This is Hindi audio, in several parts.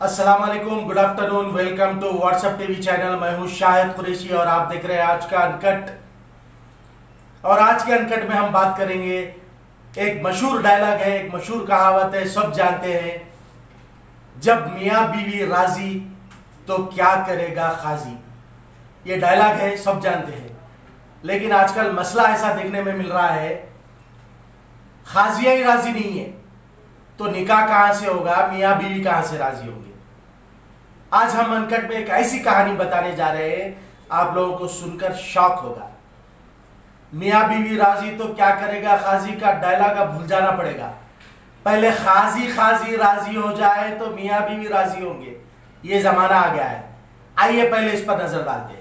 अस्सलाम वालेकुम, good afternoon, welcome to WhatsApp TV channel. मैं हूं शाहिद कुरैशी और आप देख रहे हैं आज का अनकट। और आज के अनकट में हम बात करेंगे, एक मशहूर डायलॉग है, एक मशहूर कहावत है, सब जानते हैं, जब मियाँ बीवी राजी तो क्या करेगा खाजी। ये डायलॉग है, सब जानते हैं, लेकिन आजकल मसला ऐसा देखने में मिल रहा है, खाजियां ही राजी नहीं है तो निकाह कहां से होगा, मियाँ बीवी कहां से राजी होंगे। आज हम अनकट में एक ऐसी कहानी बताने जा रहे हैं, आप लोगों को सुनकर शॉक होगा। मियाँ बीवी राजी तो क्या करेगा खाजी का डायलॉग अब भूल जाना पड़ेगा। पहले खाजी राजी हो जाए तो मियाँ बीवी राजी होंगे, ये जमाना आ गया है। आइए पहले इस पर नजर डालते हैं।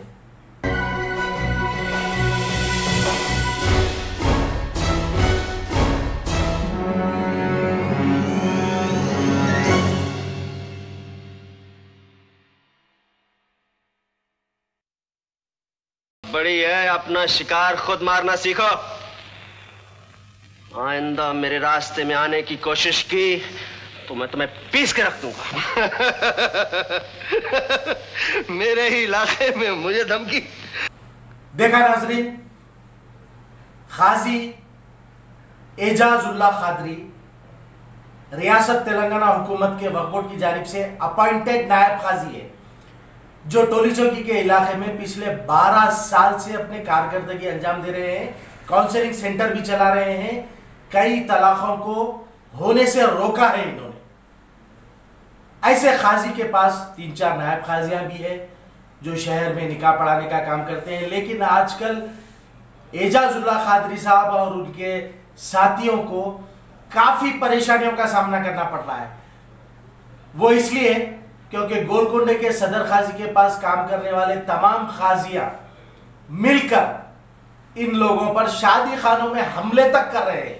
बड़ी है, अपना शिकार खुद मारना सीखो। आइंदा मेरे रास्ते में आने की कोशिश की तो मैं तुम्हें पीस के रख दूंगा। मेरे ही इलाके में मुझे धमकी। देखा नाज़रीन, खाजी एजाजुल्ला खादरी रियासत तेलंगाना हुकूमत के वक्फ बोर्ड की जानिब से अपॉइंटेड नायब खाजी है, जो टोली चौकी के इलाके में पिछले 12 साल से अपने कारकर्दगी अंजाम दे रहे हैं। काउंसलिंग सेंटर भी चला रहे हैं, कई तलाकों को होने से रोका है इन्होंने। ऐसे खाजी के पास 3-4 नायब खाजियां भी है जो शहर में निकाह पढ़ाने का काम करते हैं, लेकिन आजकल एजाजुल्ला खादरी साहब और उनके साथियों को काफी परेशानियों का सामना करना पड़ रहा है। वो इसलिए क्योंकि गोलकोंडे के सदर खाजी के पास काम करने वाले तमाम खाजियां मिलकर इन लोगों पर शादी खानों में हमले तक कर रहे हैं।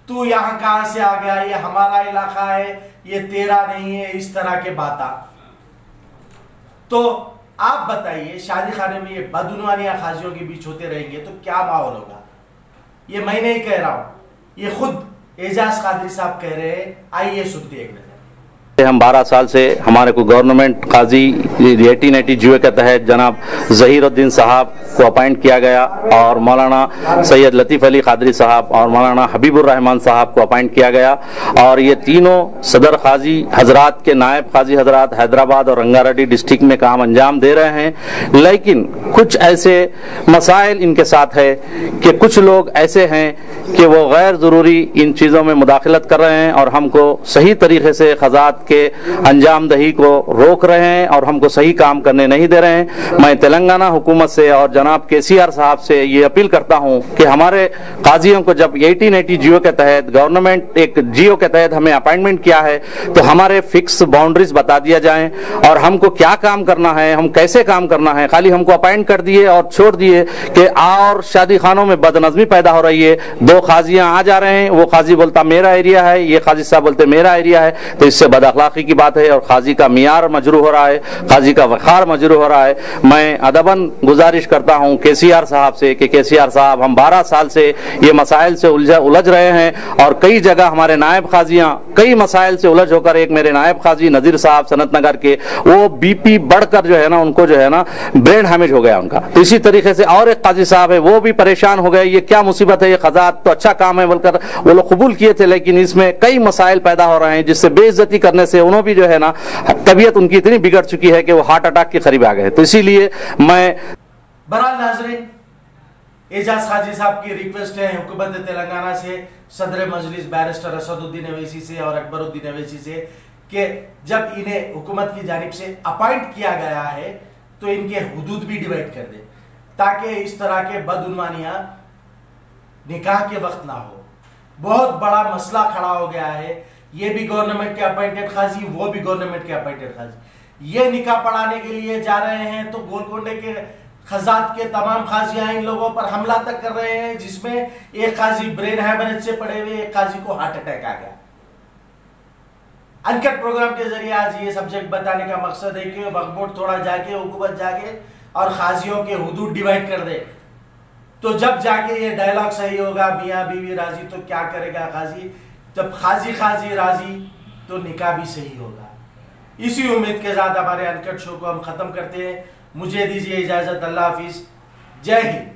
तू यहां कहां से आ गया, ये हमारा इलाका है, ये तेरा नहीं है, इस तरह के बातें। तो आप बताइए, शादी खाने में ये बदउनवानियां खाजियों के बीच होते रहेंगे तो क्या माहौल होगा। ये मैं नहीं कह रहा हूं, ये खुद एजाज खादरी साहब कह रहे हैं। आइए सुनते एक नजर। हम 12 साल से हमारे को गवर्नमेंट काजी 1880 जीओ के तहत जनाब ज़हीरुद्दीन साहब को अपॉइंट किया गया और मौलाना सैयद लतीफ़ अली कादरी साहब और मौलाना हबीबुर रहमान साहब को अपॉइंट किया गया। और ये तीनों सदर काजी हजरात के नायब काजी हजरात हैदराबाद और रंगारेड्डी डिस्ट्रिक्ट में काम अंजाम दे रहे हैं। लेकिन कुछ ऐसे मसाइल इनके साथ है कि कुछ लोग ऐसे हैं कि वो गैर ज़रूरी इन चीज़ों में मुदाखलत कर रहे हैं और हमको सही तरीके से ख़ज़ात के अंजाम दही को रोक रहे हैं और हमको सही काम करने नहीं दे रहे हैं। मैं तेलंगाना हुकूमत से और जनाब KCR साहब से ये अपील करता हूं कि हमारे काजियों को जब 1880 जियो के तहत गवर्नमेंट एक जियो के तहत हमें अपॉइंटमेंट किया है तो हमारे फिक्स बाउंड्रीज बता दिया जाए और हमको क्या काम करना है, हम कैसे काम करना है। खाली हमको अपॉइंट कर दिए और छोड़ दिए कि और शादी खानों में बदनज़मी पैदा हो रही है। 2 काजियां आ जा रहे हैं, वो काजी बोलता मेरा एरिया है, ये काजी साहब बोलते मेरा एरिया है, तो इससे बदअखलाकी की बात है और काजी का मियार मजरू हो रहा है, काजी का वक़ार मजरू हो रहा है। मैं अदबन गुजारिश करता हूं KCR साहब से कि KCR साहब, हम 12 साल से ये मसाइल से उलझ रहे हैं और कई जगह हमारे नायब काजियां कई मसाइल से उलझ होकर, एक मेरे नायब काजी नजीर साहब सनत नगर के, वो BP बढ़कर जो है ना, उनको जो है ना ब्रेन हैमेज हो गया उनका। तो इसी तरीके से और एक काजी साहब है, वो भी परेशान हो गए। ये क्या मुसीबत है, ये ख़ज़ात तो अच्छा काम है बोलकर वो लोग कबूल किए थे, लेकिन इसमें कई मसाइल पैदा हो रहे हैं जिससे बेइज्जती करने से उन्होंने भी जो है ना तबीयत उनकी इतनी बिगड़ चुकी है कि वो हार्ट अटैक के करीब आ गए। तो इसीलिए मैं बहरहाल नाज़रीन, एजाज खाजी साहब की रिक्वेस्ट है हुकूमत तेलंगाना से, सदर मजलिस बैरिस्टर असदुद्दीन अवैसी से और अकबरुद्दीन अवैसी से, कि जब इन्हें हुकूमत की जानिब से अपॉइंट किया गया है तो इनके हुदूद भी डिवाइड कर दे, ताकि इस तरह के बदउनवानियां निकाह के वक्त ना हो। बहुत बड़ा मसला खड़ा हो गया है। ये भी गवर्नमेंट के अपॉइंटेड खाजी, वो भी गवर्नमेंट के अपॉइंटेड खाजी, ये निकाह पढ़ाने के लिए जा रहे हैं तो गोलकोंडे के खजात के तमाम खाजियां इन लोगों पर हमला तक कर रहे हैं, जिसमें एक काजी ब्रेन हैमरेज से पड़े हुए, एक काजी को हार्ट अटैक आ गया। अनकट प्रोग्राम के जरिए आज ये सब्जेक्ट बताने का मकसद है कि वक्फ बोर्ड थोड़ा जाके, हुकूमत जाके और खाजियों के हुदूद डिवाइड कर दे, तो जब जाके ये डायलॉग सही होगा, मियाँ बीवी राजी तो क्या करेगा खाजी। जब खाजी राजी तो निकाह भी सही होगा। इसी उम्मीद के साथ हमारे अनकट शो को हम खत्म करते हैं। मुझे दीजिए इजाजत। अल्लाह हाफिज। जय हिंद।